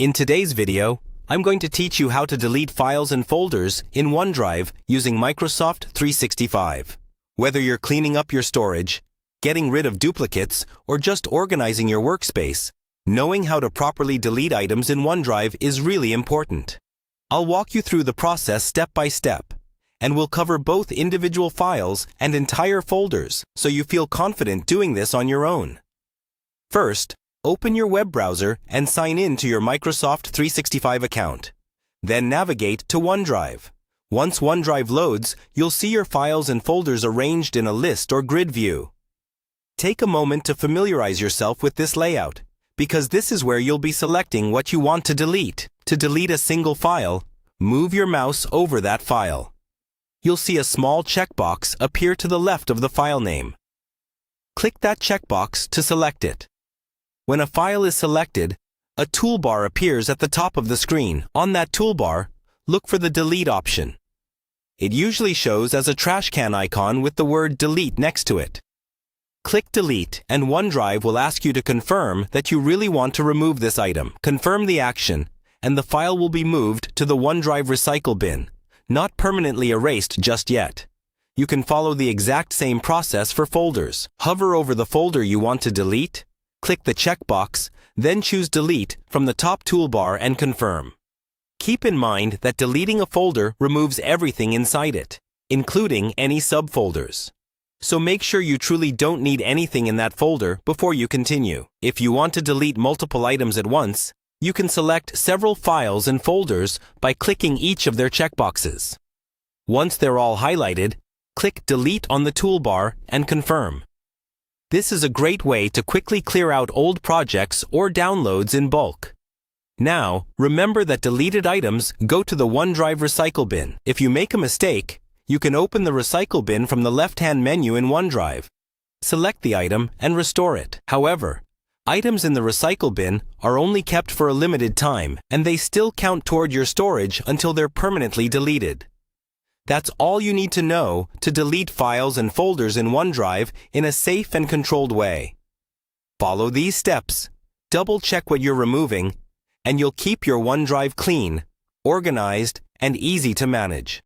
In today's video, I'm going to teach you how to delete files and folders in OneDrive using Microsoft 365. Whether you're cleaning up your storage, getting rid of duplicates, or just organizing your workspace, knowing how to properly delete items in OneDrive is really important. I'll walk you through the process step by step, and we'll cover both individual files and entire folders so you feel confident doing this on your own. First, open your web browser and sign in to your Microsoft 365 account. Then navigate to OneDrive. Once OneDrive loads, you'll see your files and folders arranged in a list or grid view. Take a moment to familiarize yourself with this layout, because this is where you'll be selecting what you want to delete. To delete a single file, move your mouse over that file. You'll see a small checkbox appear to the left of the file name. Click that checkbox to select it. When a file is selected, a toolbar appears at the top of the screen. On that toolbar, look for the Delete option. It usually shows as a trash can icon with the word Delete next to it. Click Delete, and OneDrive will ask you to confirm that you really want to remove this item. Confirm the action, and the file will be moved to the OneDrive recycle bin, not permanently erased just yet. You can follow the exact same process for folders. Hover over the folder you want to delete, click the checkbox, then choose Delete from the top toolbar and confirm. Keep in mind that deleting a folder removes everything inside it, including any subfolders. So make sure you truly don't need anything in that folder before you continue. If you want to delete multiple items at once, you can select several files and folders by clicking each of their checkboxes. Once they're all highlighted, click Delete on the toolbar and confirm. This is a great way to quickly clear out old projects or downloads in bulk. Now, remember that deleted items go to the OneDrive recycle bin. If you make a mistake, you can open the recycle bin from the left-hand menu in OneDrive. Select the item and restore it. However, items in the recycle bin are only kept for a limited time, and they still count toward your storage until they're permanently deleted. That's all you need to know to delete files and folders in OneDrive in a safe and controlled way. Follow these steps, double-check what you're removing, and you'll keep your OneDrive clean, organized, and easy to manage.